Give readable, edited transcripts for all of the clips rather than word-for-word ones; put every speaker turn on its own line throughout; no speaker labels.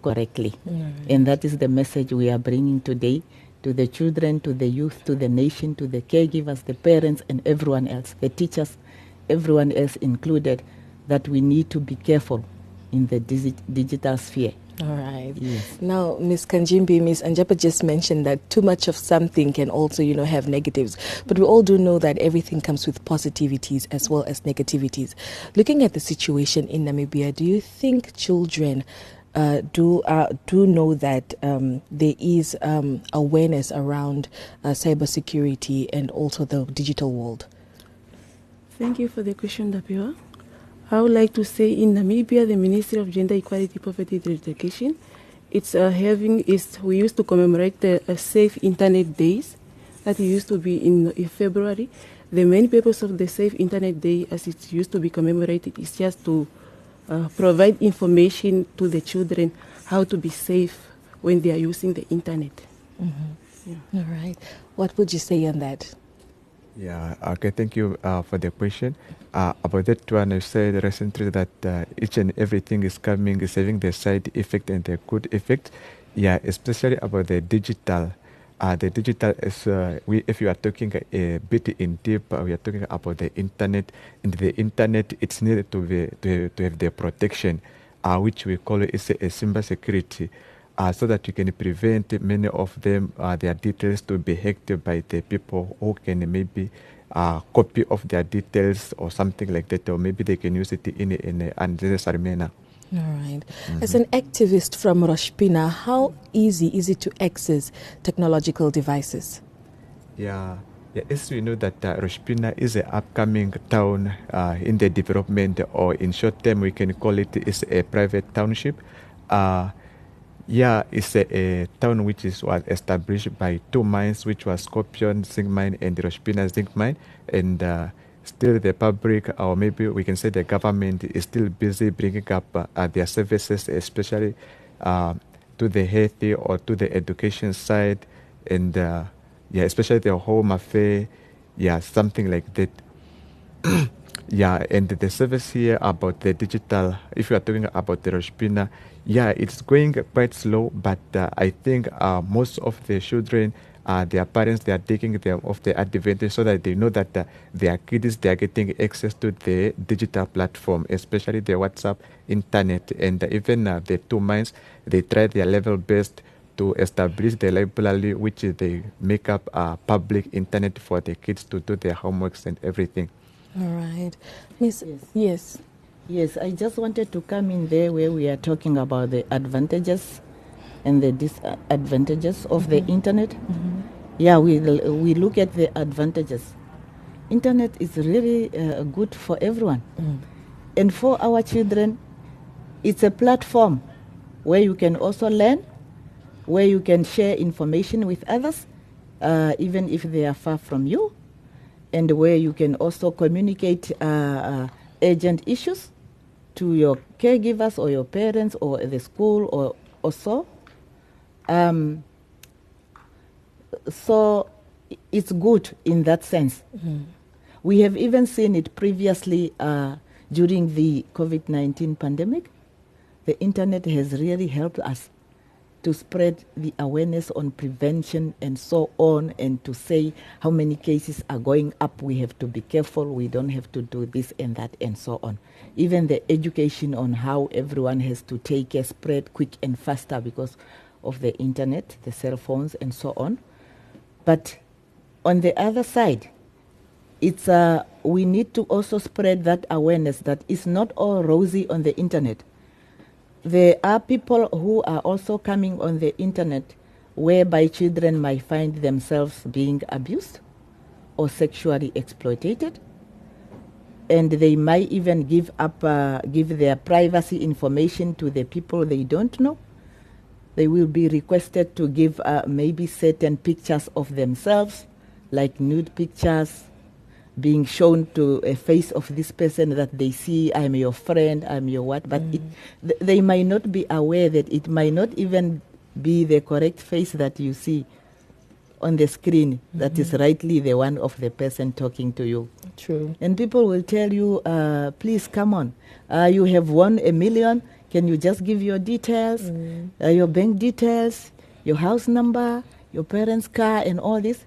correctly. And that is the message we are bringing today to the children, to the youth, to the nation, to the caregivers, the parents, and everyone else, the teachers, everyone else included, that we need to be careful in the digital sphere.
All right.
Yes.
Now, Ms. Kanjimbi, Ms. Anjapa just mentioned that too much of something can also, have negatives. But we all do know that everything comes with positivities as well as negativities. Looking at the situation in Namibia, do you think children do know that there is awareness around cybersecurity and also the digital world?
Thank you for the question, Dapiwa. I would like to say in Namibia, the Ministry of Gender Equality, Poverty and Education, we used to commemorate the Safe Internet Days that used to be in February. The main purpose of the Safe Internet Day, as it used to be commemorated, is just to provide information to the children how to be safe when they are using the internet.
Mm-hmm. Yeah. All right. What would you say on that?
Yeah, okay, thank you for the question. About that one, I said recently that each and everything is having the side effect and the good effect. Yeah, especially about the digital. The digital is, if you are talking a bit in deep, we are talking about the internet. And the internet, it's needed to have the protection, which we call it is a cyber security. So that you can prevent many of them, their details to be hacked by the people who can maybe copy of their details or something like that, or maybe they can use it in an unnecessary manner.
All right. Mm-hmm. As an activist from Roshpina, how easy is it to access technological devices?
Yeah, as we know that Roshpina is an upcoming town in the development, or in short term we can call it is a private township. Yeah, it's a town which was established by two mines, which was Scorpion Zinc Mine and Roshpina Zinc Mine. And still the public, or maybe we can say the government, is still busy bringing up their services, especially to the health or to the education side. And especially the home affair, something like that. Yeah, and the service here about the digital, if you are talking about the Roshpina, it's going quite slow, but I think most of the children, their parents, they are taking them off the advantage so that they know that their kids, they are getting access to the digital platform, especially the WhatsApp, internet, and even the two mines, they try their level best to establish the library, which they make up public internet for the kids to do their homeworks and everything.
All right. Miss, yes.
Yes, I just wanted to come in there where we are talking about the advantages and the disadvantages of the internet. Mm-hmm. Yeah, we look at the advantages. Internet is really good for everyone. Mm. And for our children, it's a platform where you can also learn, where you can share information with others, even if they are far from you, and where you can also communicate urgent issues to your caregivers or your parents or the school or so. So it's good in that sense. Mm-hmm. We have even seen it previously during the COVID-19 pandemic. The internet has really helped us to spread the awareness on prevention and so on, and to say how many cases are going up. We have to be careful. We don't have to do this and that and so on. Even the education on how everyone has to take care, spread quick and faster because of the internet, the cell phones and so on. But on the other side, it's we need to also spread that awareness that it's not all rosy on the internet. There are people who are also coming on the internet whereby children might find themselves being abused or sexually exploited, and they might even give their privacy information to the people they don't know. They will be requested to give maybe certain pictures of themselves, like nude pictures, being shown to a face of this person that they see, I'm your friend, I'm your what, but they might not be aware that it might not even be the correct face that you see on the screen, that is rightly the one of the person talking to you.
True.
And people will tell you, please come on, you have won $1 million, Can you just give your details, your bank details, your house number, your parents' car, and all this?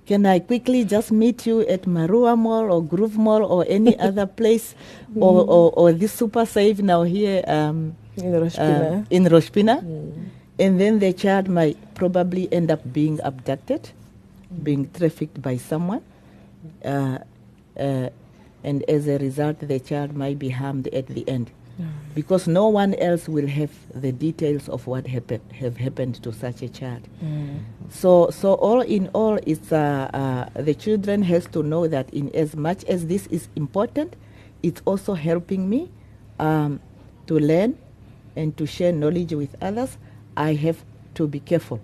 Can I quickly just meet you at Marua Mall or Groove Mall or any other place, or this Super Safe now here
In Roshpina.
in Roshpina? And then the child might probably end up being abducted, being trafficked by someone, and as a result, the child might be harmed at the end, because no one else will have the details of what have happened to such a child. So all in all, it's the children has to know that in as much as this is important, it's also helping me to learn and to share knowledge with others. I have to be careful.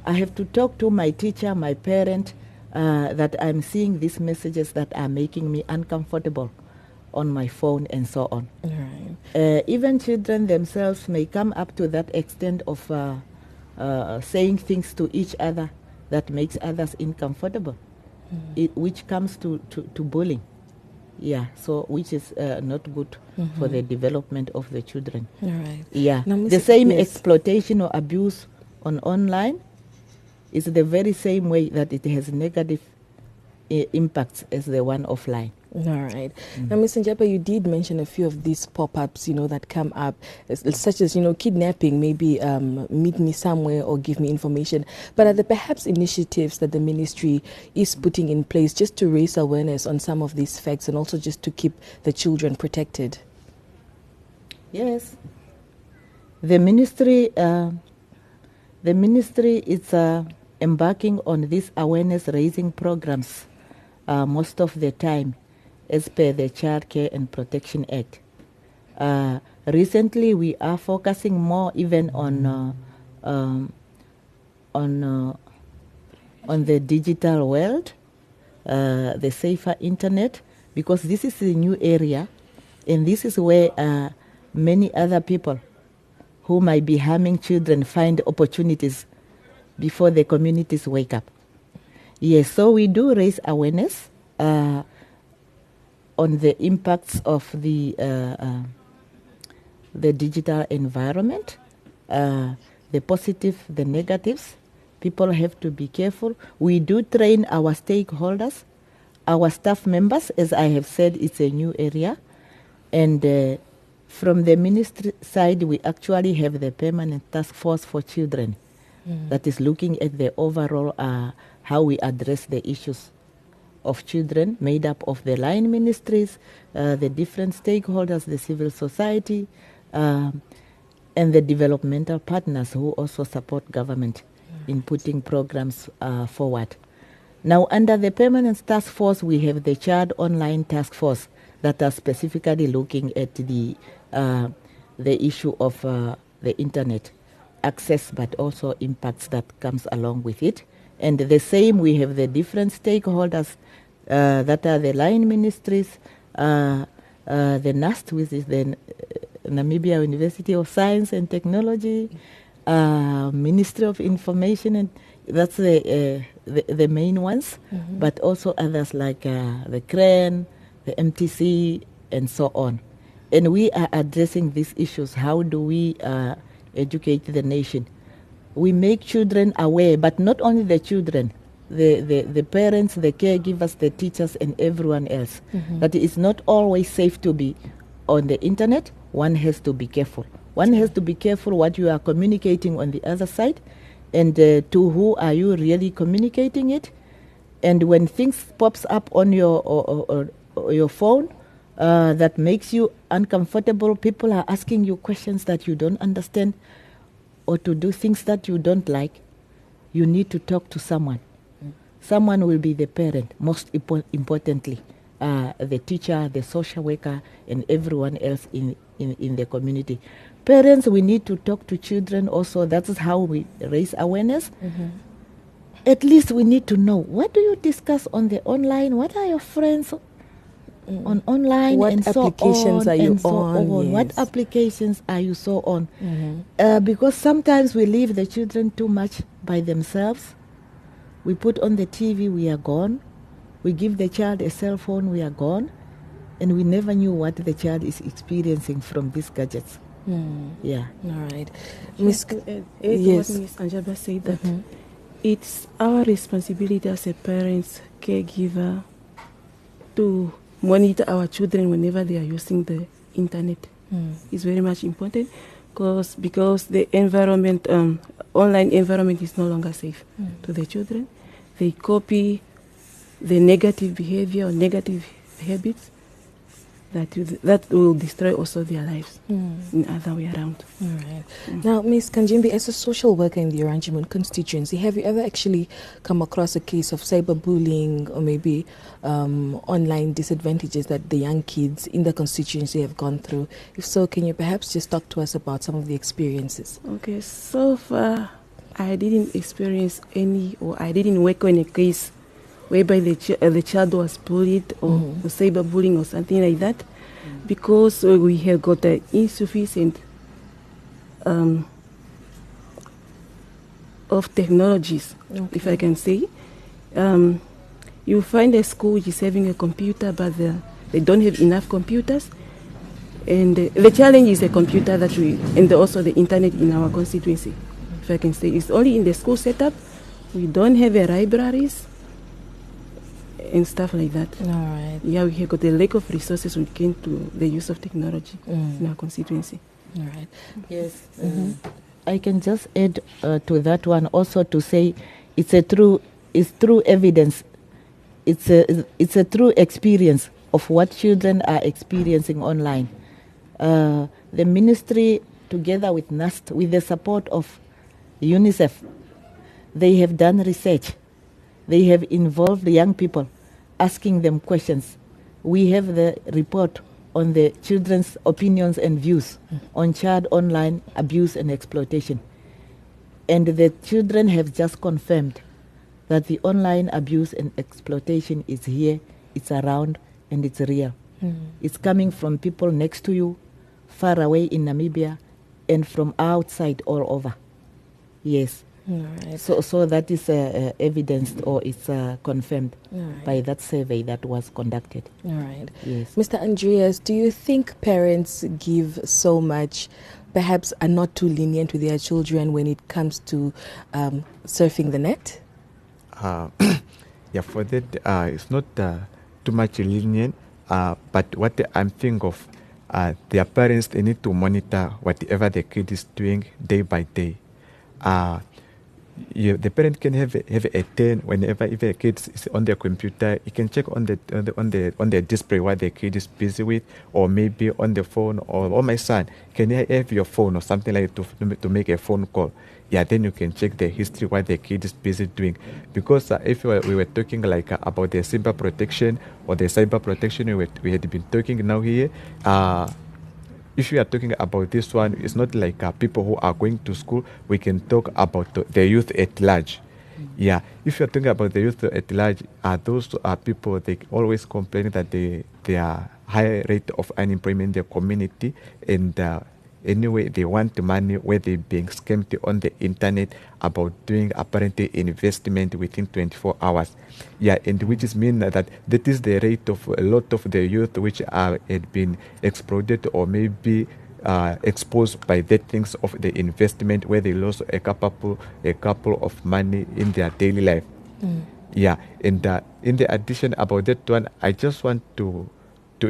I have to talk to my teacher, my parent, that I'm seeing these messages that are making me uncomfortable on my phone and so on.
Right.
Even children themselves may come up to that extent of saying things to each other that makes others uncomfortable, which comes to bullying. Yeah, so which is not good for the development of the children.
All right.
Yeah,
Now,
the same
yes.
exploitation or abuse on online is the very same way that it has negative impacts as the one offline.
All right. Now, Ms. Njapa, you did mention a few of these pop-ups, that come up, such as, kidnapping, maybe meet me somewhere or give me information. But are there perhaps initiatives that the ministry is putting in place just to raise awareness on some of these facts and also just to keep the children protected?
Yes. The ministry is embarking on these awareness-raising programs most of the time, as per the Child Care and Protection Act. Recently, we are focusing more even on the digital world, the safer internet, because this is a new area, and this is where many other people who might be harming children find opportunities before the communities wake up. Yes, so we do raise awareness on the impacts of the digital environment, the positive, the negatives. People have to be careful. We do train our stakeholders, our staff members. As I have said, it's a new area. And from the ministry side, we actually have the Permanent Task Force for Children that is looking at the overall how we address the issues of children, made up of the line ministries, the different stakeholders, the civil society, and the developmental partners who also support government in putting programs forward. Now, under the Permanent Task Force, we have the Child Online Task Force that are specifically looking at the issue of the internet access, but also impacts that comes along with it. And the same, we have the different stakeholders that are the line ministries, the NUST, which is the Namibia University of Science and Technology, Ministry of Information, and that's the main ones, but also others like the CRAN, the MTC, and so on. And we are addressing these issues. How do we educate the nation? We make children aware, but not only the children, the parents, the caregivers, the teachers, and everyone else, that it is not always safe to be on the internet. One has to be careful. One has to be careful what you are communicating on the other side, and to who are you really communicating it. And when things pops up on your phone that makes you uncomfortable, people are asking you questions that you don't understand, or to do things that you don't like, you need to talk to someone. Someone will be the parent, most importantly, the teacher, the social worker, and everyone else in the community. Parents, we need to talk to children also. That is how we raise awareness. At least we need to know, what do you discuss on the online? What are your friends on online?
What
and so
applications
on,
are you
and so
on? Yes.
What applications are you so on? Because sometimes we leave the children too much by themselves. We put on the TV, we are gone. We give the child a cell phone, we are gone. and we never knew what the child is experiencing from these gadgets. Yeah.
All right.
Miss,
yes.
what Ms. Anjaba said that it's our responsibility as a parents, caregiver, to monitor our children whenever they are using the internet. It's very much important because the environment, online environment is no longer safe to the children. They copy the negative behavior or negative habits that will destroy also their lives in other way around.
All right. Now, Ms. Kanjimbi, as a social worker in the Oranjemund constituency, have you ever actually come across a case of cyberbullying or maybe online disadvantages that the young kids in the constituency have gone through? If so, can you perhaps just talk to us about some of the experiences?
Okay, so far I didn't experience any, or I didn't work on a case whereby the child was bullied or cyberbullying or something like that, because we have got insufficient of technologies, if I can say. You find a school which is having a computer, but they don't have enough computers. And the challenge is the computer and also the internet in our constituency, if I can say. It's only in the school setup. We don't have libraries and stuff like that.
All right.
Yeah, we have got a lack of resources when it came to the use of technology in our constituency.
All right.
Yes. I can just add to that one also to say it's true evidence. It's a true experience of what children are experiencing online. The ministry, together with NAST, with the support of UNICEF, they have done research. They have involved the young people, asking them questions. We have the report on the children's opinions and views on child online abuse and exploitation. And the children have just confirmed that the online abuse and exploitation is here, it's around, and it's real. It's coming from people next to you, far away in Namibia, and from outside all over. Yes.
All right.
So that is evidenced, or it's confirmed by that survey that was conducted.
All right.
Yes.
Mr. Andreas, do you think parents give so much, perhaps are not too lenient with their children when it comes to surfing the net?
Yeah, for that, it's not too much lenient, but what I'm thinking of, their parents, they need to monitor whatever the kid is doing day by day. The parent can have a turn whenever if a kid is on their computer, you can check on the display what the kid is busy with, or maybe on the phone, or oh my son, can I have your phone or something like that to make a phone call? Yeah, then you can check the history what the kid is busy doing. Because if we were talking like about the cyber protection or the cyber protection we had been talking now here. If we are talking about this one, it's not like people who are going to school. We can talk about the youth at large. Yeah, if you're talking about the youth at large, those are people, they always complain that they are high rate of unemployment in the community, and anyway, they want the money where they're being scammed on the internet about doing apparently investment within 24 hours. Yeah, and which is mean that is the rate of a lot of the youth which had been exploited or maybe exposed by the things of the investment where they lost a couple of money in their daily life. Yeah, and in the addition about that one, I just want to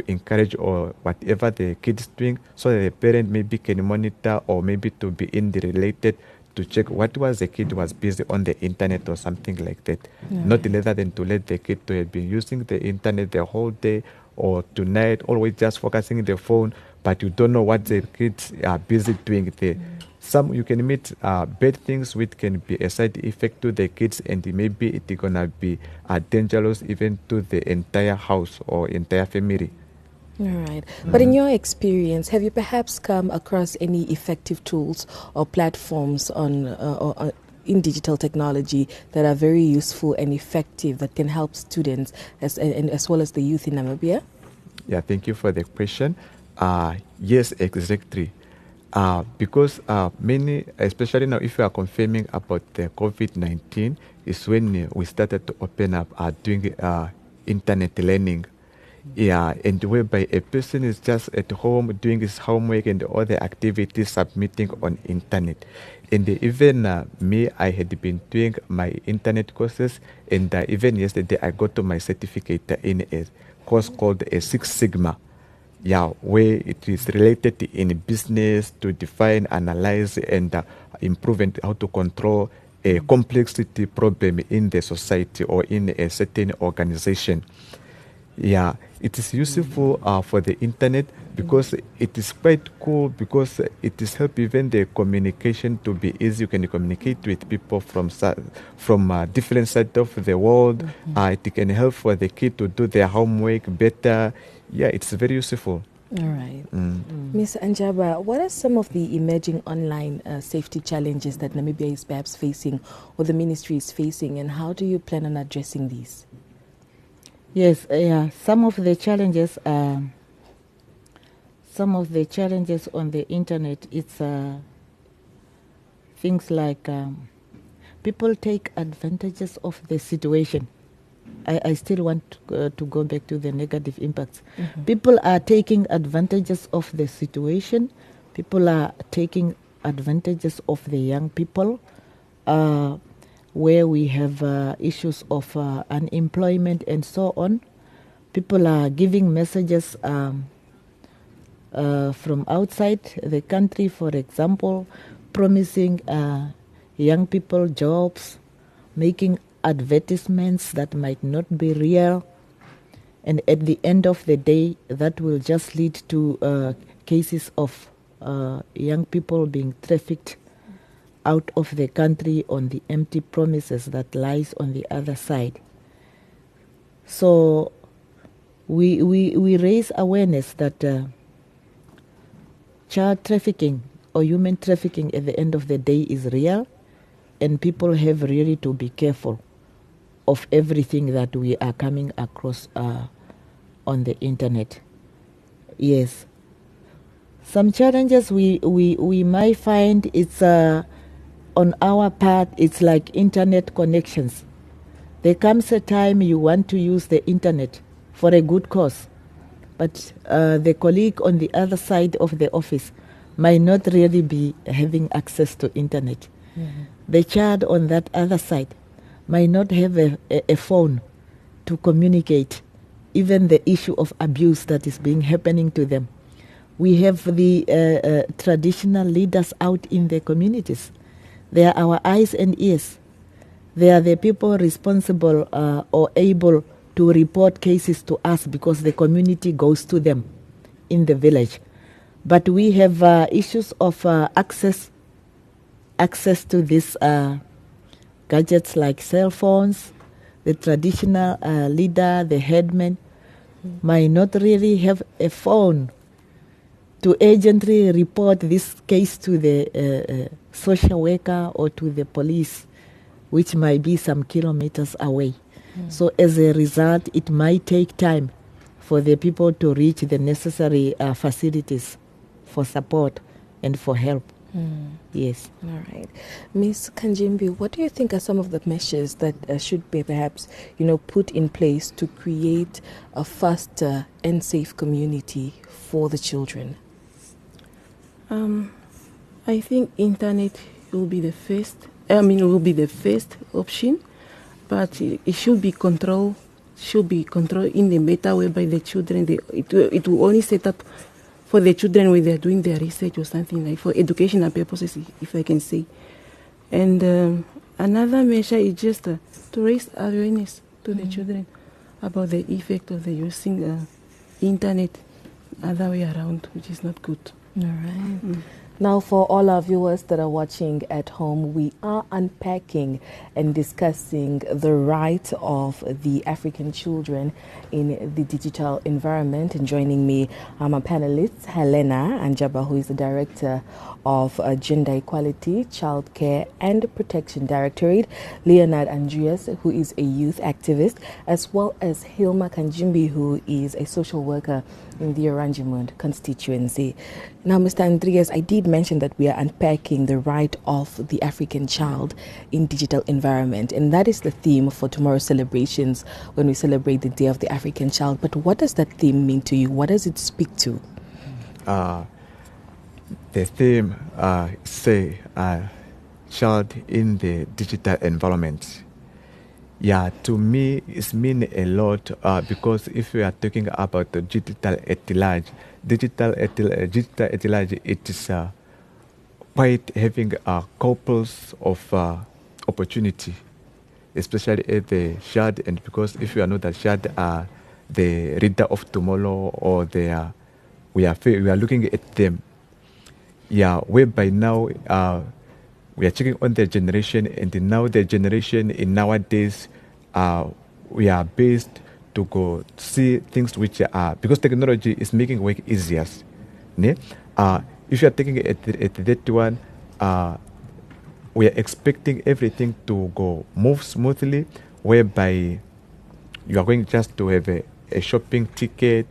encourage or whatever the kid is doing, so that the parent maybe can monitor or maybe to be related to check what was the kid was busy on the internet or something like that. Not rather than to let the kid to have been using the internet the whole day or tonight, always just focusing on the phone, but you don't know what the kids are busy doing there. Some you can meet bad things which can be a side effect to the kids, and maybe it's gonna be dangerous even to the entire house or entire family.
All right. But in your experience, have you perhaps come across any effective tools or platforms on in digital technology that are very useful and effective that can help students as well as the youth in Namibia?
Yeah, thank you for the question. Yes, exactly. Because many, especially now if you are confirming about the COVID-19, is when we started to open up doing internet learning. Yeah, and whereby a person is just at home doing his homework and all the activities submitting on internet. And even me, I had been doing my internet courses, and even yesterday I got to my certificate in a course called a Six Sigma. Yeah, where it is related in business to define, analyze, and improve and how to control a complexity problem in the society or in a certain organization. Yeah, it is useful for the internet because it is quite cool because it is help even the communication to be easy. You can communicate with people from different sides of the world. It can help for the kid to do their homework better. Yeah, it's very useful.
All right. Ms. Anjaba, what are some of the emerging online safety challenges that Namibia is perhaps facing or the ministry is facing, and how do you plan on addressing these?
Yes, some of the challenges on the internet, it's things like people take advantages of the situation. I still want to go back to the negative impacts. People are taking advantages of the situation. People are taking advantages of the young people, where we have issues of unemployment and so on. People are giving messages from outside the country, for example, promising young people jobs, making advertisements that might not be real, and at the end of the day that will just lead to cases of young people being trafficked out of the country on the empty promises that lies on the other side. So we raise awareness that child trafficking or human trafficking at the end of the day is real, and people have really to be careful of everything that we are coming across on the internet. Yes. Some challenges we might find, it's on our part, it's like internet connections. There comes a time you want to use the internet for a good cause, but the colleague on the other side of the office might not really be having access to internet. The child on that other side might not have a phone to communicate even the issue of abuse that is being happening to them. We have the traditional leaders out in the communities. They are our eyes and ears. They are the people responsible or able to report cases to us because the community goes to them in the village. But we have issues of access to these gadgets like cell phones. The traditional leader, the headman, might not really have a phone to urgently report this case to the social worker or to the police, which might be some kilometers away. So as a result, it might take time for the people to reach the necessary facilities for support and for help. Yes.
All right. Ms. Kanjimbi, what do you think are some of the measures that should be perhaps, put in place to create a faster and safe community for the children?
I think internet will be the first. Will be the first option, but it should be controlled. Should be controlled in the matter whereby the children it will only set up for the children when they're doing their research or something, like for educational purposes, if I can say. And another measure is just to raise awareness to the children about the effect of the using internet other way around, which is not good.
All right. Now, for all our viewers that are watching at home, we are unpacking and discussing the right of the African children in the digital environment. And joining me are my panelists, Helena Anjaba, who is the Director of Gender Equality, Childcare and Protection Directorate, Leonard Andreas, who is a youth activist, as well as Hilma Kanjimbi, who is a social worker in the Oranjemund constituency. Now, Mr. Andreas, I did mention that we are unpacking the right of the African child in digital environment, and that is the theme for tomorrow's celebrations when we celebrate the Day of the African Child. But what does that theme mean to you? What does it speak to?
The theme say child in the digital environment. Yeah, to me, it's mean a lot because if we are talking about the digital at large, it is quite having couples of opportunity, especially at the child, and because if you are not a child, the reader of tomorrow, or we are looking at them. Yeah, whereby now we are checking on the generation, and now the generation in nowadays, we are based to go see things which are, because technology is making work easier. If you are taking it at that one, we are expecting everything to go move smoothly, whereby you are going just to have a shopping ticket,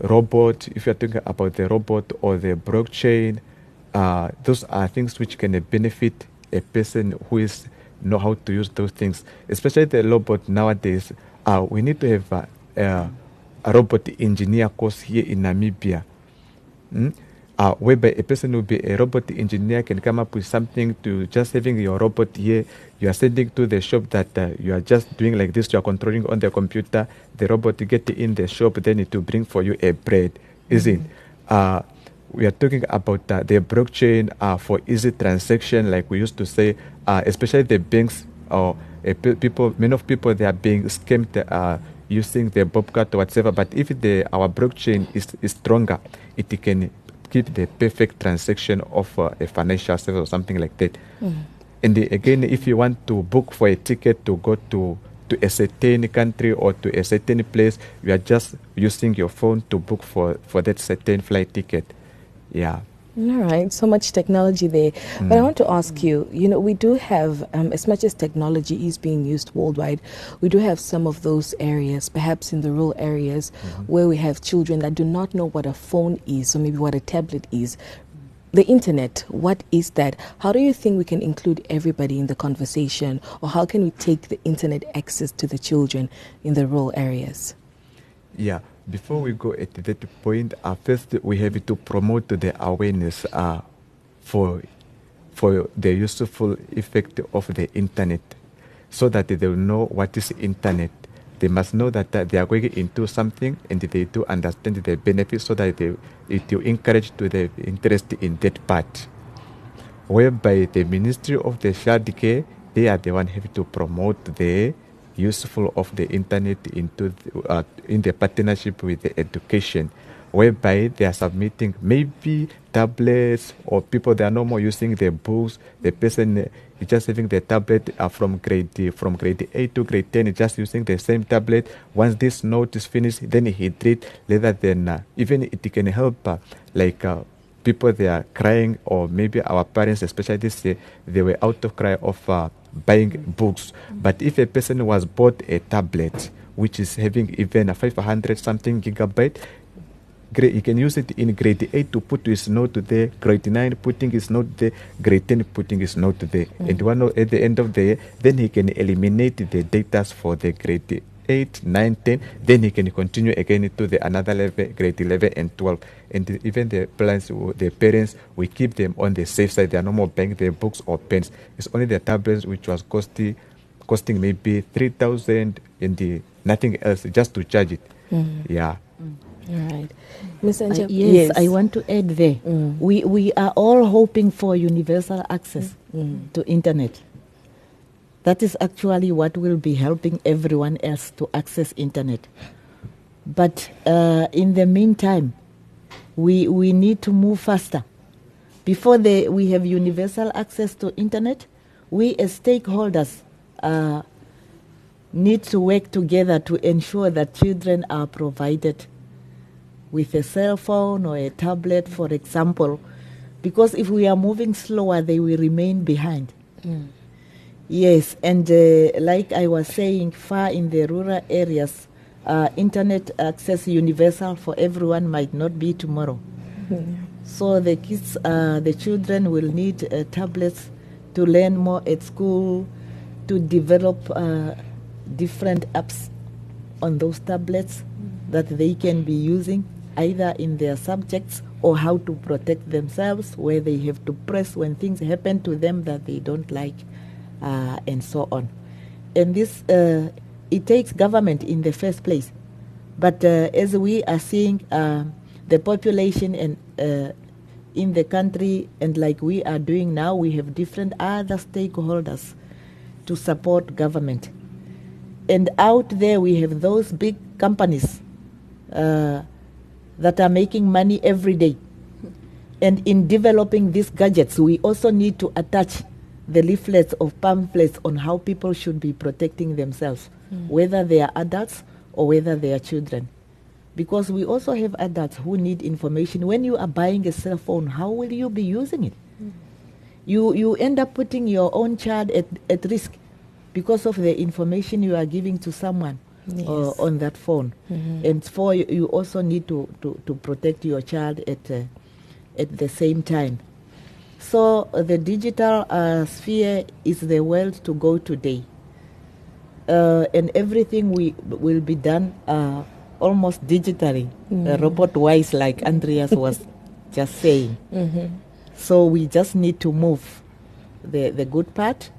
robot. If you are talking about the robot or the blockchain, those are things which can benefit a person who is know how to use those things. Especially the robot nowadays, we need to have a robot engineer course here in Namibia, whereby a person will be a robot engineer, can come up with something to just having your robot here. You are sending to the shop that you are just doing like this. You are controlling on the computer. The robot get in the shop, then it will bring for you a bread. Isn't it? We are talking about the blockchain for easy transaction, like we used to say, especially the banks or many of people, they are being scammed using the Bobcat or whatever. But if our blockchain is stronger, it can keep the perfect transaction of a financial service or something like that. And again, if you want to book for a ticket to go to a certain country or to a certain place, you are just using your phone to book for that certain flight ticket. Yeah.
All right, so much technology there. But I want to ask you, we do have, as much as technology is being used worldwide, we do have some of those areas, perhaps in the rural areas, where we have children that do not know what a phone is, or maybe what a tablet is. The internet, what is that? How do you think we can include everybody in the conversation, or how can we take the internet access to the children in the rural areas?
Yeah. Before we go at that point, first we have to promote the awareness for the useful effect of the internet, so that they will know what is internet. They must know that they are going into something, and they do understand the benefits, so that it will encourage to the interest in that part. Whereby the Ministry of the Child Care, they are the one who have to promote the useful of the internet into in the partnership with the education, whereby they are submitting maybe tablets, or people that are no more using the books. The person is just having the tablet from grade 8 to grade 10, just using the same tablet. Once this note is finished, then he read. Rather than even it can help people, they are crying, or maybe our parents, especially this, they were out of cry of buying books. But if a person was bought a tablet which is having even a 500 something gigabyte, he can use it in grade 8 to put his note there, grade 9 putting his note there, grade 10 putting his note there. And at the end of the year, then he can eliminate the data for the grade 8, 9, 10, then he can continue again to the another level, grade 11 and 12. And even the parents, we keep them on the safe side. They are no more buying their books or pens. It's only the tablets which was costing maybe 3,000 and nothing else, just to charge it. Yeah.
All right. Ms. Anjab,
yes, I want to add there. We are all hoping for universal access to internet. That is actually what will be helping everyone else to access internet. But in the meantime, we need to move faster. Before we have universal access to internet, we as stakeholders need to work together to ensure that children are provided with a cell phone or a tablet, for example, Because if we are moving slower, they will remain behind. Yes, and like I was saying, far in the rural areas, internet access universal for everyone might not be tomorrow. So the kids, the children will need tablets to learn more at school, to develop different apps on those tablets that they can be using either in their subjects or how to protect themselves, where they have to press when things happen to them that they don't like, and so on. And this, it takes government in the first place. But as we are seeing the population and in the country, and like we are doing now, we have different other stakeholders to support government. And out there we have those big companies that are making money every day. And in developing these gadgets, we also need to attach the leaflets or pamphlets on how people should be protecting themselves, whether they are adults or whether they are children. Because we also have adults who need information. When you are buying a cell phone, how will you be using it? You end up putting your own child at risk because of the information you are giving to someone on that phone. And for you also need to protect your child at the same time. So the digital sphere is the world to go today. And everything will be done almost digitally, robot-wise, like Andreas was just saying. So we just need to move the good part,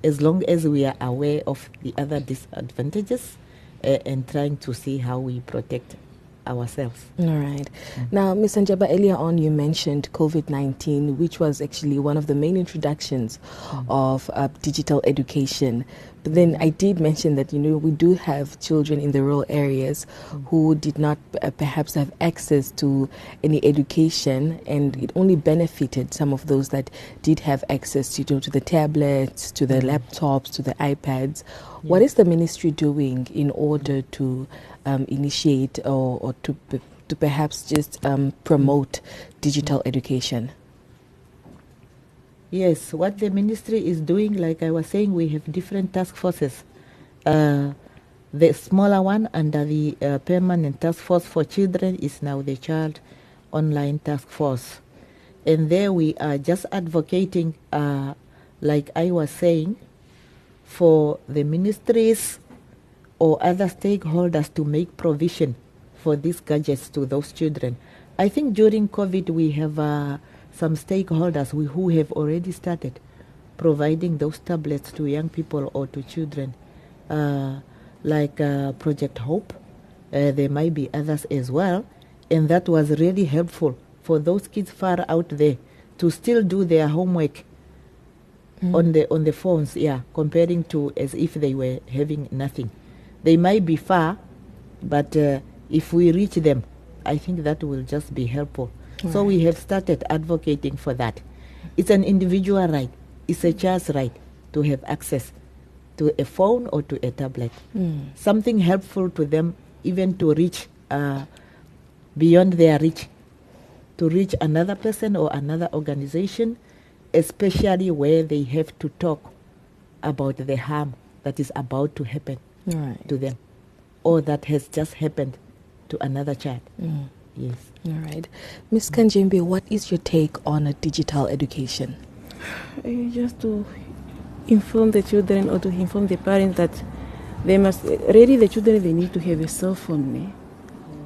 as long as we are aware of the other disadvantages and trying to see how we protect ourselves.
All right. Now, Ms. Anjaba, earlier on you mentioned COVID-19, which was actually one of the main introductions of digital education. But then I did mention that, we do have children in the rural areas who did not perhaps have access to any education, and it only benefited some of those that did have access to the tablets, to the laptops, to the iPads. What is the ministry doing in order to initiate or to perhaps just promote digital education?
Yes, what the ministry is doing, like I was saying, we have different task forces. The smaller one under the permanent task force for children is now the Child Online Task Force. And there we are just advocating, like I was saying, for the ministries or other stakeholders to make provision for these gadgets to those children. I think during COVID we have some stakeholders who have already started providing those tablets to young people or to children, like Project Hope. There might be others as well, and that was really helpful for those kids far out there to still do their homework on the phones, comparing to as if they were having nothing. They might be far, but if we reach them, I think that will just be helpful. Right. So we have started advocating for that. It's an individual right. It's a child's right to have access to a phone or to a tablet. Something helpful to them, even to reach beyond their reach, to reach another person or another organization, especially where they have to talk about the harm that is about to happen to them, or that has just happened to another child. Yes.
All right. Ms. Kanjembe, what is your take on digital education?
Just to inform the children or to inform the parents that they must, really the children, they need to have a cell phone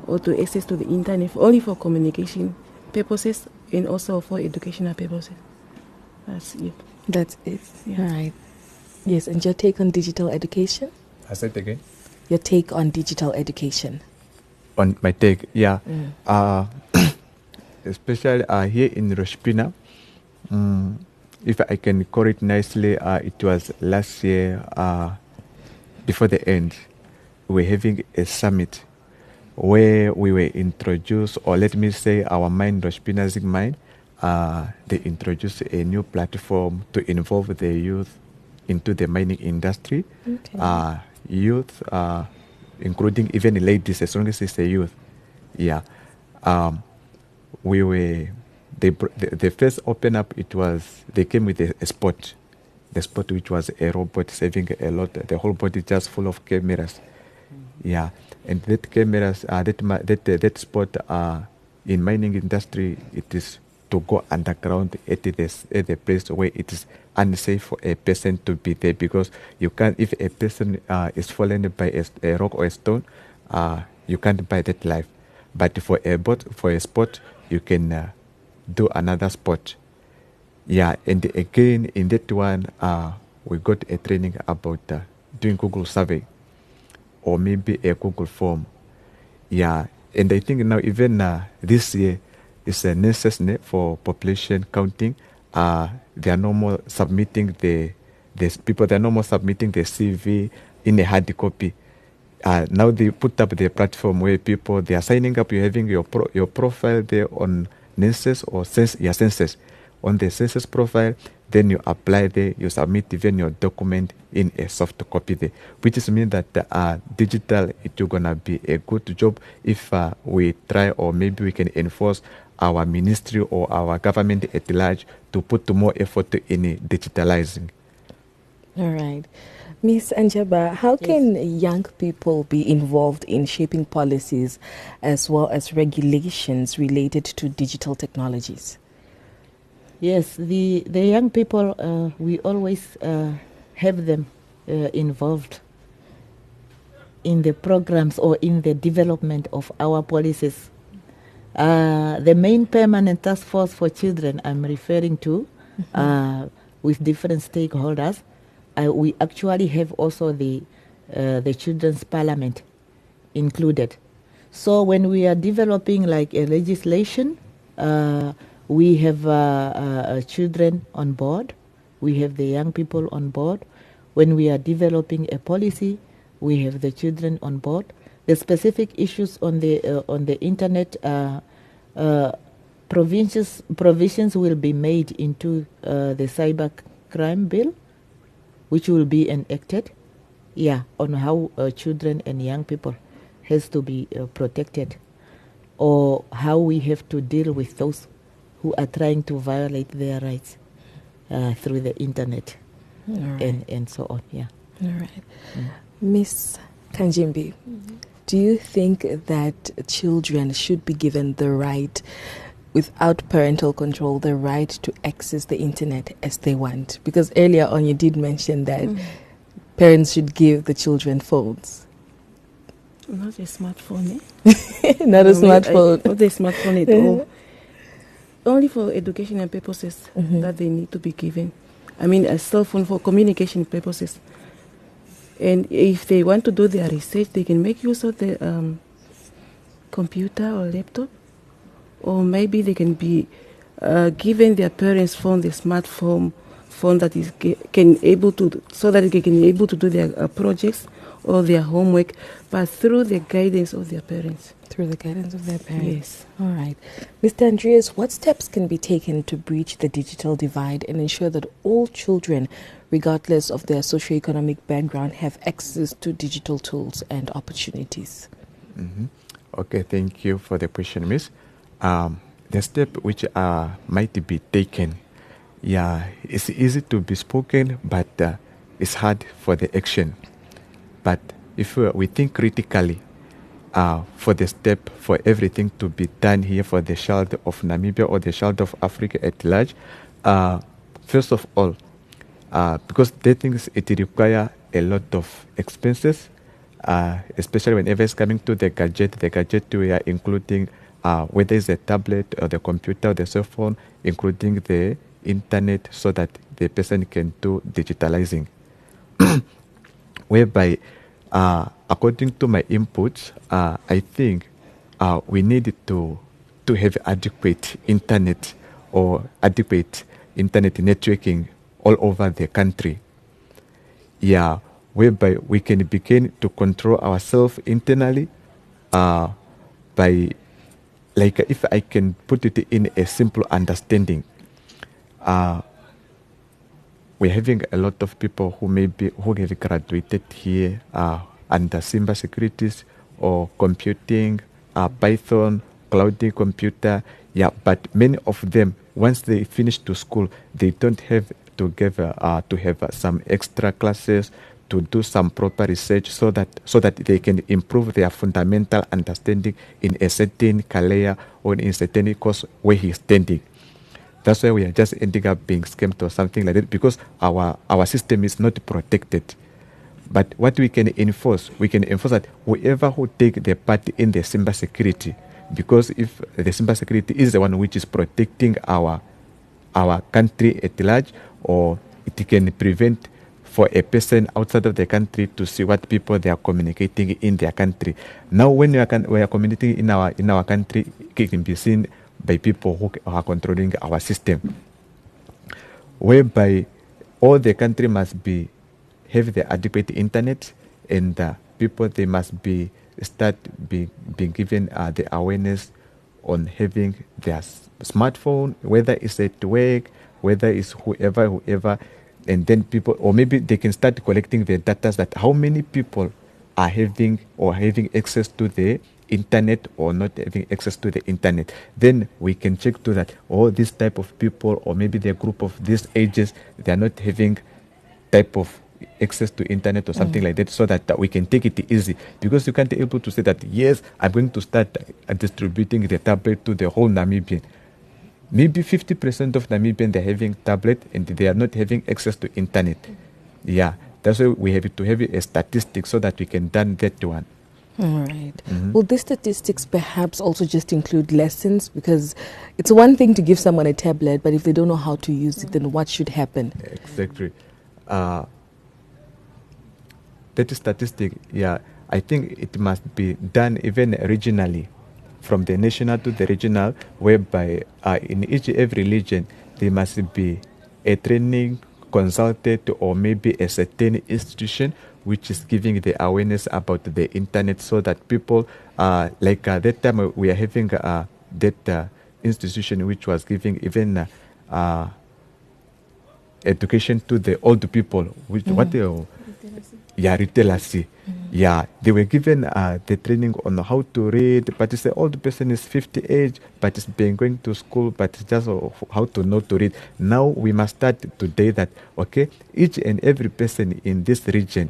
or to access to the internet only for communication purposes and also for educational purposes. That's it.
That's it.
Yeah.
All right. Yes, and your take on digital education?
I said it again.
Your take on digital education?
On my take, especially here in Roshpina, if I can call it nicely, it was last year, before the end, we were having a summit where we were introduced, or let me say our mind, Roshpina's mind, they introduced a new platform to involve the youth into the mining industry. Youth, including even ladies, as long as it's a youth. We were the first open up, they came with a spot. The spot which was a robot saving a lot, the whole body just full of cameras. Yeah, and that cameras, that spot in mining industry, it is to go underground at the place where it is unsafe for a person to be there, because you can't, if a person is fallen by a rock or a stone, you can't buy that life. But for a spot, you can do another spot. Yeah, and again in that one, we got a training about doing Google survey or maybe a Google form. Yeah, and I think now even this year is a necessary for population counting. They are no more submitting the people. They are no more submitting the CV in a hard copy. Now they put up the platform where people, they are signing up. You're having your profile there on NSS or census. On the census profile, then you apply there, you submit even your document in a soft copy there, which is mean that digital, it's gonna be a good job if we try, or maybe we can enforce our ministry or our government at large to put more effort in digitalizing.
All right. Ms. Anjaba, how can young people be involved in shaping policies as well as regulations related to digital technologies?
Yes, the young people, we always have them involved in the programs or in the development of our policies. The main permanent task force for children I'm referring to, with different stakeholders, we actually have also the Children's Parliament included. So when we are developing like a legislation, we have children on board, we have the young people on board. When we are developing a policy, we have the children on board. The specific issues on the internet, provisions will be made into the cyber crime bill, which will be enacted, on how children and young people has to be protected, or how we have to deal with those who are trying to violate their rights through the internet, and so on. Yeah.
All right. Miss Kanjimbi, do you think that children should be given the right, without parental control, the right to access the internet as they want? Because earlier on you did mention that parents should give the children phones.
Not a smartphone, eh?
Not a smartphone.
Not a smartphone at all. Only for educational purposes that they need to be given. I mean, a cell phone for communication purposes. And if they want to do their research, they can make use of the computer or laptop. Or maybe they can be given their parents' phone, the smartphone phone that is so that they can be able to do their projects or their homework, but through the guidance of their parents.
Through the guidance of their parents.
Yes.
All right. Mr. Andreas, what steps can be taken to breach the digital divide and ensure that all children, regardless of their socioeconomic background, have access to digital tools and opportunities?
Okay, thank you for the question, Miss. The step which might be taken, it's easy to be spoken, but it's hard for the action. But if we think critically, for the step, for everything to be done here for the child of Namibia or the child of Africa at large, first of all, because the things, it require a lot of expenses, especially whenever it's coming to the gadget we are including, whether it's a tablet or the computer or the cell phone, including the internet, so that the person can do digitalizing. Whereby, according to my inputs, I think we need to have adequate internet or adequate internet networking all over the country. Whereby we can begin to control ourselves internally by, like, if I can put it in a simple understanding, we're having a lot of people who have graduated here under cyber securities or computing, Python cloudy computer. Yeah, but many of them, once they finish to school, they don't have to have some extra classes to do some proper research so that they can improve their fundamental understanding in a certain career or in a certain course where he's standing. That's why we are just ending up being scammed or something like that, because our system is not protected. But what we can enforce that whoever who take the part in the cyber security, because if the cyber security is the one which is protecting our country at large, or it can prevent for a person outside of the country to see what people they are communicating in their country. Now, when we are communicating in our country, it can be seen by people who are controlling our system, whereby all the country must have the adequate internet, and people they must be given the awareness on having their smartphone, whether it's at work, whether it's whoever, and then people, or maybe they can start collecting the data that how many people are having access to the internet or not having access to the internet. Then we can check to that, this type of people, or maybe the group of these ages, they are not having type of access to internet or something like that, so that we can take it easy. Because you can't be able to say that, yes, I'm going to start distributing the tablet to the whole Namibian. Maybe 50% of Namibians, they're having tablet and they are not having access to internet. Yeah, that's why we have to have a statistic so that we can done that one.
All right. Will these statistics perhaps also just include lessons? Because it's one thing to give someone a tablet, but if they don't know how to use it, then what should happen?
Exactly. That statistic, yeah, I think it must be done even regionally, from the national to the regional, whereby in every region there must be a training consultant, or maybe a certain institution which is giving the awareness about the internet, so that people, like that time we are having that institution which was giving even education to the old people, which literacy. Yeah, they were given the training on how to read, but it's the old person is 50 age, but it's been going to school, but it's just how to know to read. Now we must start today that, okay, each and every person in this region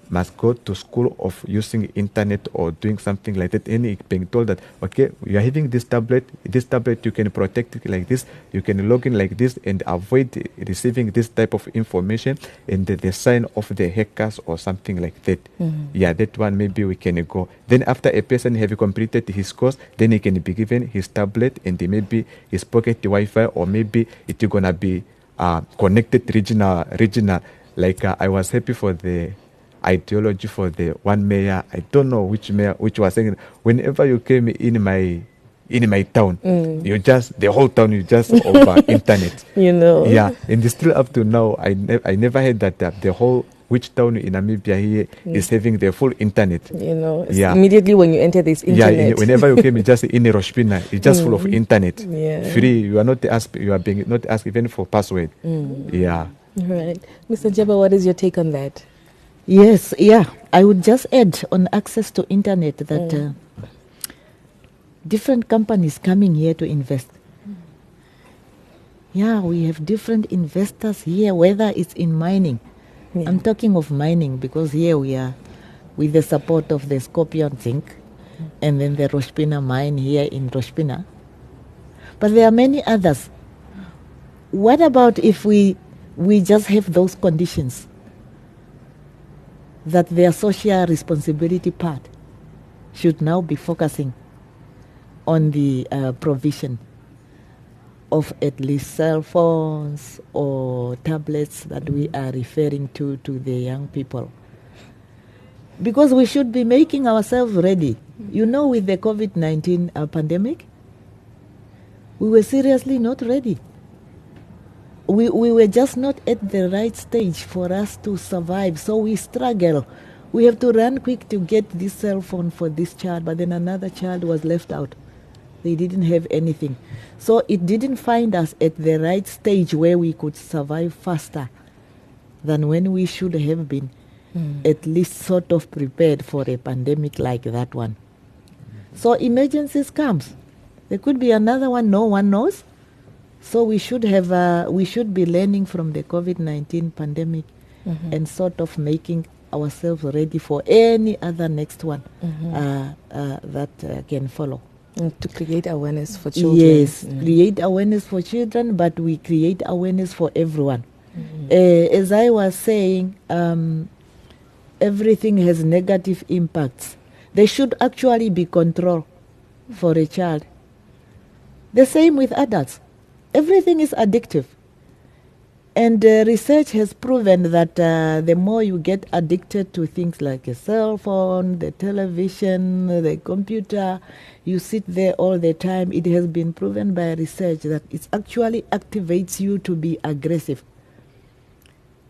must go to school of using internet or doing something like that, and being told that, okay, you are having this tablet you can protect it like this, you can log in like this and avoid receiving this type of information, and the sign of the hackers or something like that. Yeah, that one maybe we can go. Then after a person have completed his course, then he can be given his tablet and maybe his pocket Wi-Fi, or maybe it's gonna be connected regional. Like I was happy for the ideology for the one mayor, I don't know which mayor, which was saying, whenever you came in my town, you just, the whole town, you just over internet. Yeah, and still up to now, I never heard that the whole, which town in Namibia here is having the full internet.
Immediately when you enter this internet.
Yeah, whenever you came just in Roshpina, it's just full of internet. Free, you are not asked, you are being not asked even for password. Yeah.
All right. Mr. Jeba, what is your take on that?
Yes, I would just add on access to internet that different companies coming here to invest. Yeah, we have different investors here, whether it's in mining. I'm talking of mining because here we are with the support of the Scorpion Zinc and then the Roshpina mine here in Roshpina. But there are many others. What about if we just have those conditions? That their social responsibility part should now be focusing on the provision of at least cell phones or tablets that we are referring to the young people. Because we should be making ourselves ready. With the COVID-19 pandemic, we were seriously not ready. We were just not at the right stage for us to survive, so we struggle. We have to run quick to get this cell phone for this child, but then another child was left out. They didn't have anything. So it didn't find us at the right stage where we could survive faster than when we should have been at least sort of prepared for a pandemic like that one. So emergencies comes. There could be another one no one knows. So we should be learning from the COVID-19 pandemic and sort of making ourselves ready for any other next one that can follow.
And to create awareness for children.
Yes, create awareness for children, but we create awareness for everyone. As I was saying, everything has negative impacts. There should actually be control for a child. The same with adults. Everything is addictive. And research has proven that the more you get addicted to things like a cell phone, the television, the computer, you sit there all the time. It has been proven by research that it actually activates you to be aggressive.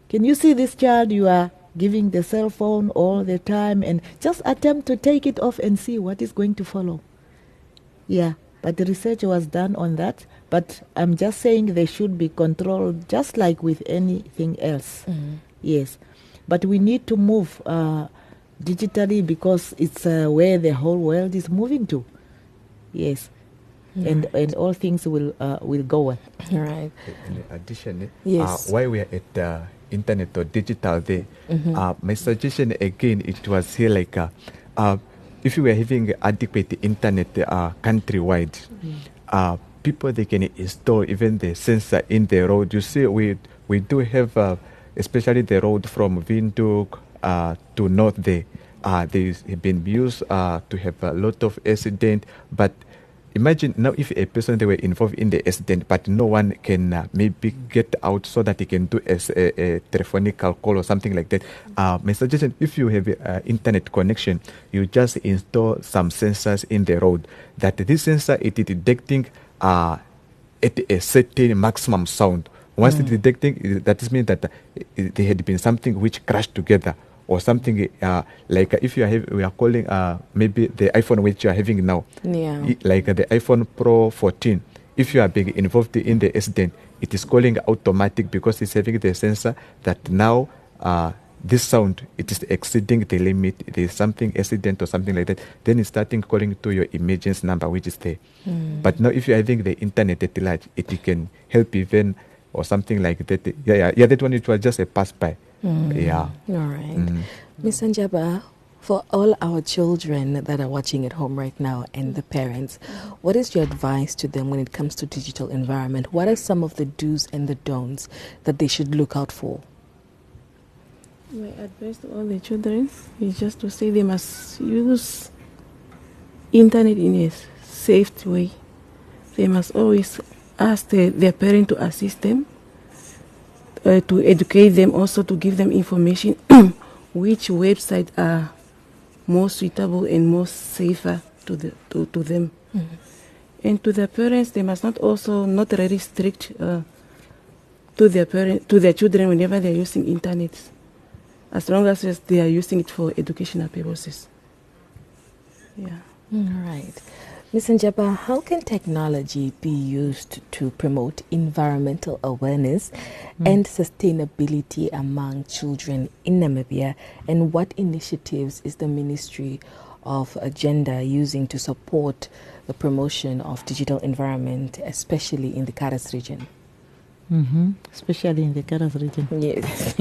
Can you see this child? You are giving the cell phone all the time, and just attempt to take it off and see what is going to follow. Yeah, but the research was done on that. But I'm just saying they should be controlled just like with anything else. Yes. But we need to move digitally because it's where the whole world is moving to. Yes. And all things will go on.
Right.
In addition,
Yes.
while we are at the internet or digital day, my suggestion again, it was here like, if you were having adequate internet countrywide, people, they can install even the sensor in the road. You see, we do have, especially the road from Windhoek to North there. There's been used to have a lot of accident, but imagine now if a person, they were involved in the accident, but no one can maybe get out so that he can do a telephonical call or something like that. My suggestion, if you have internet connection, you just install some sensors in the road. That this sensor, it is detecting at a certain maximum sound. Once it's detecting, that means that there had been something which crashed together, or something like if you are we are calling maybe the iPhone which you are having now, like the iPhone Pro 14. If you are being involved in the accident, it is calling automatic because it's having the sensor that now this sound, it is exceeding the limit. There is something accident or something like that. Then it's starting calling to your emergency number, which is there. But now if you are having the internet at large, it can help even or something like that. Yeah. That one, it was just a pass by. Yeah.
All right. Ms. Anjaba, for all our children that are watching at home right now and the parents, what is your advice to them when it comes to digital environment? What are some of the do's and the don'ts that they should look out for?
My advice to all the children is just to say they must use internet in a safe way. They must always ask their parent to assist them, to educate them, also to give them information which websites are more suitable and more safer to them. And to the parents, they must not very strict to their children whenever they are using internet, as long as they are using it for educational purposes. Yeah.
All right. Ms. Anjaba, how can technology be used to promote environmental awareness and sustainability among children in Namibia? And what initiatives is the Ministry of Gender using to support the promotion of digital environment, especially in the Karas region?
Especially in the Karas region.
Yes.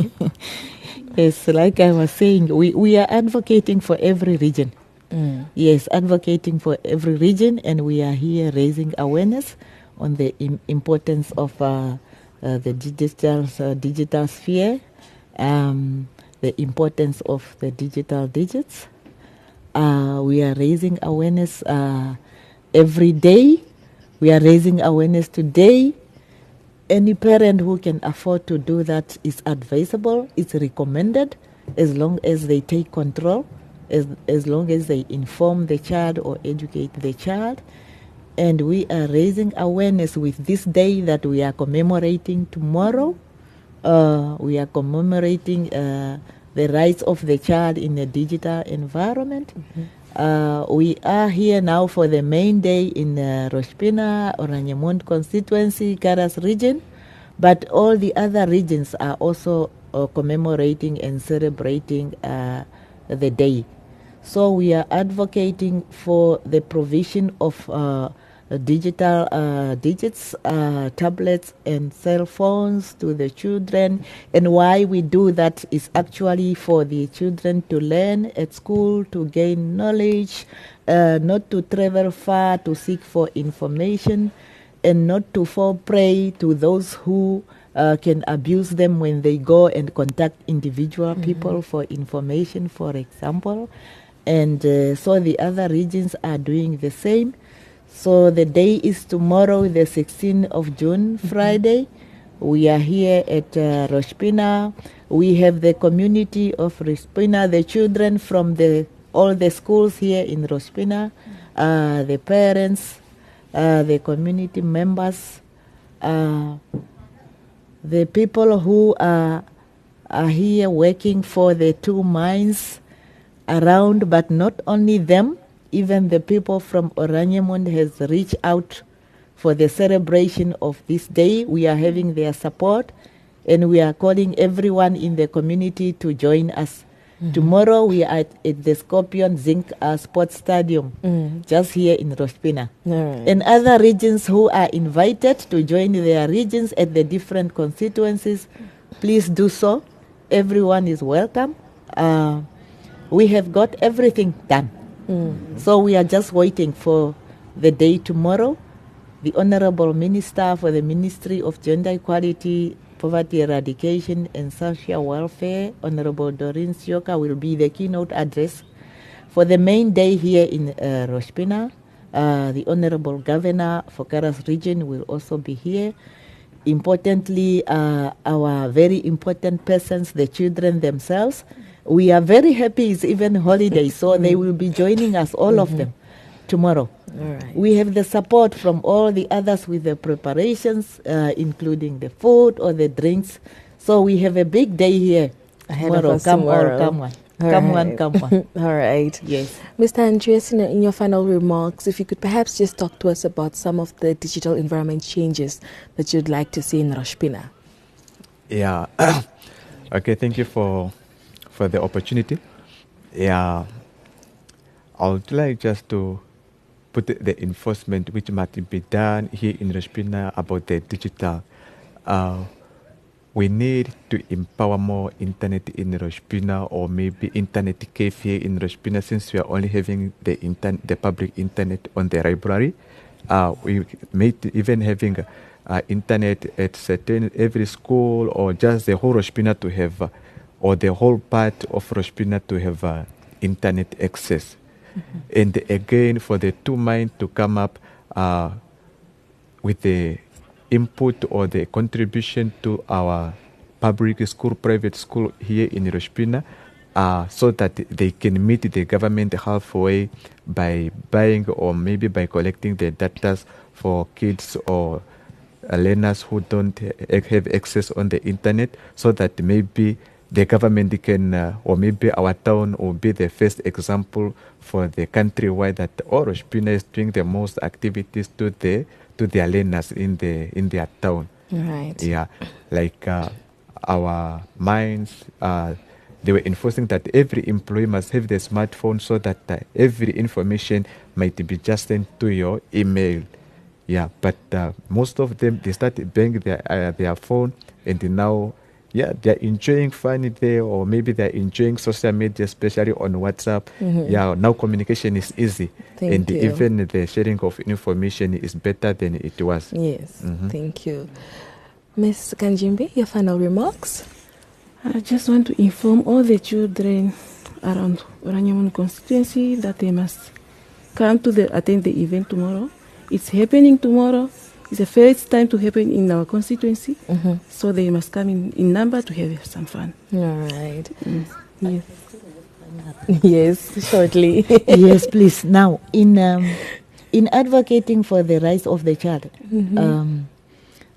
Yes, like I was saying, we are advocating for every region. Yes, advocating for every region, and we are here raising awareness on the importance of the digital sphere, the importance of the digital digits. We are raising awareness every day. We are raising awareness today. Any parent who can afford to do that is advisable, it's recommended, as long as they take control, as long as they inform the child or educate the child. And we are raising awareness with this day that we are commemorating tomorrow. We are commemorating the rights of the child in a digital environment. We are here now for the main day in Roshpina, Oranyemund constituency, Karas region, but all the other regions are also commemorating and celebrating the day. So we are advocating for the provision of digital digits, tablets and cell phones to the children. And why we do that is actually for the children to learn at school, to gain knowledge, not to travel far to seek for information, and not to fall prey to those who can abuse them when they go and contact individual people for information, for example. And so the other regions are doing the same. So the day is tomorrow, the 16th of June, Friday. We are here at Roshpina. We have the community of Roshpina, the children from all the schools here in Roshpina, the parents, the community members, the people who are here working for the 2 mines around, but not only them. Even the people from Oraniemund has reached out for the celebration of this day. We are having their support, and we are calling everyone in the community to join us. Tomorrow we are at the Scorpion Zinc Sports Stadium, just here in Roshpina.
Right.
And other regions who are invited to join their regions at the different constituencies, please do so. Everyone is welcome. We have got everything done. So we are just waiting for the day tomorrow. The Honorable Minister for the Ministry of Gender Equality, Poverty Eradication and Social Welfare, Honorable Doreen Sioka, will be the keynote address for the main day here in Roshpina. The Honorable Governor for Karas region will also be here. Importantly, our very important persons, the children themselves. We are very happy it's even holiday, so they will be joining us, all of them, tomorrow.
All right.
We have the support from all the others with the preparations, including the food or the drinks. So we have a big day here
Ahead of
tomorrow.
us
Come
tomorrow.
all, come one.
All
Come
right.
one, come one.
All right.
Yes.
Mr. Andreas, in your final remarks, if you could perhaps just talk to us about some of the digital environment changes that you'd like to see in Roshpina.
Yeah. Okay, thank you for the opportunity. Yeah. I would like just to put the enforcement which might be done here in Roshpina about the digital. We need to empower more internet in Roshpina, or maybe internet cafe in Roshpina, since we are only having the public internet on the library. We may even having internet at every school, or just the whole Roshpina to have, or the whole part of Roshpina to have internet access. And again, for the 2 mines to come up with the input or the contribution to our public school, private school here in Roshpina, so that they can meet the government halfway by buying or maybe by collecting the data for kids or learners who don't have access on the internet, so that maybe the government can, or maybe our town will be the first example for the countrywide that Roshpina is doing the most activities to their learners in their town.
Right.
Yeah, like our mines, they were enforcing that every employee must have the smartphone, so that every information might be just sent to your email. Yeah, but most of them, they started buying their phone, and now, yeah, they're enjoying fun there, or maybe they're enjoying social media, especially on WhatsApp. Yeah, now communication is easy.
Thank you.
Even the sharing of information is better than it was.
Yes, thank you. Ms. Kanjimbi, your final remarks?
I just want to inform all the children around Oraniemund constituency that they must come to attend the event tomorrow. It's happening tomorrow. It's the first time to happen in our constituency, so they must come in number to have some fun.
All right.
Yes.
Yes, shortly.
Yes, please. Now, in advocating for the rights of the child,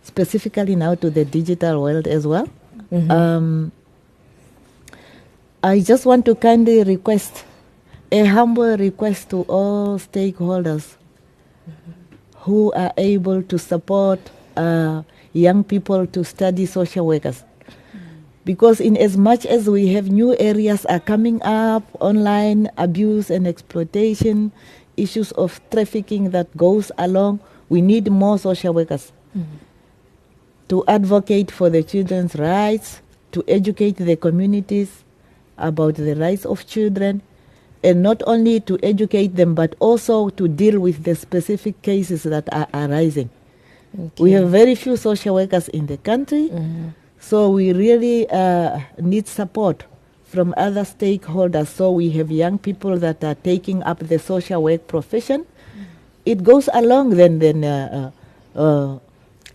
specifically now to the digital world as well, I just want to kindly request, a humble request to all stakeholders who are able to support young people to study social workers. Because in as much as we have new areas are coming up, online abuse and exploitation, issues of trafficking that goes along. We need more social workers to advocate for the children's rights, to educate the communities about the rights of children, and not only to educate them, but also to deal with the specific cases that are arising.
Okay.
We have very few social workers in the country, so we really need support from other stakeholders. So we have young people that are taking up the social work profession. It goes along then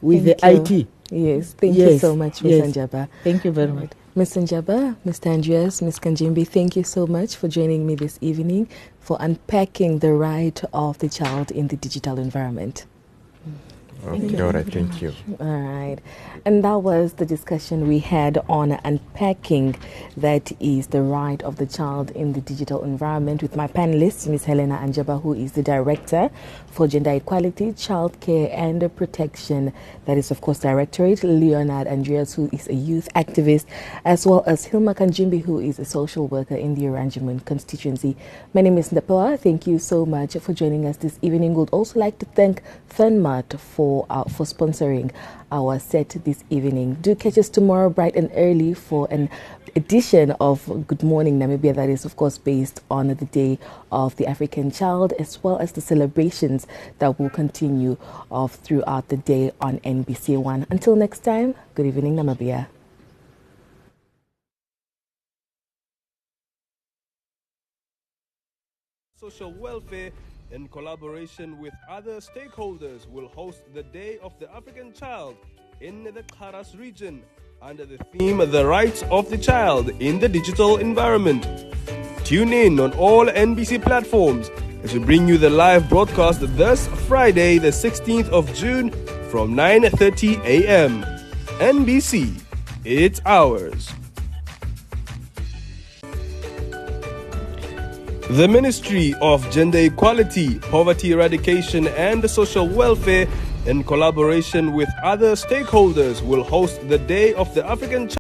with
Thank
the
you.
IT.
Yes, thank you
Yes,
so much, Ms.
yes.
Njaba.
Thank you very much.
Ms. Njaba, Mr. Andreas, Ms. Kanjimbi, thank you so much for joining me this evening for unpacking the right of the child in the digital environment.
Okay, all right, thank you.
All right. And that was the discussion we had on unpacking that is the right of the child in the digital environment with my panelists, Ms. Helena Anjaba, who is the Director for Gender Equality, Childcare and Protection. That is, of course, Directorate. Leonard Andreas, who is a youth activist, as well as Hilma Kanjimbi, who is a social worker in the Oranjemund constituency. My name is Ndapewa. Thank you so much for joining us this evening. We'd also like to thank Fernmart for sponsoring our set this evening. Do catch us tomorrow bright and early for an edition of Good Morning Namibia that is, of course, based on the Day of the African Child, as well as the celebrations that will continue throughout the day on NBC One. Until next time, good evening, Namibia.
Social welfare, in collaboration with other stakeholders, will host the Day of the African Child in the Karas region under the theme The Rights of the Child in the Digital Environment. Tune in on all NBC platforms as we bring you the live broadcast this Friday, the 16th of June from 9:30 a.m. NBC, it's ours. The Ministry of Gender Equality, Poverty Eradication and Social Welfare, in collaboration with other stakeholders, will host the Day of the African Child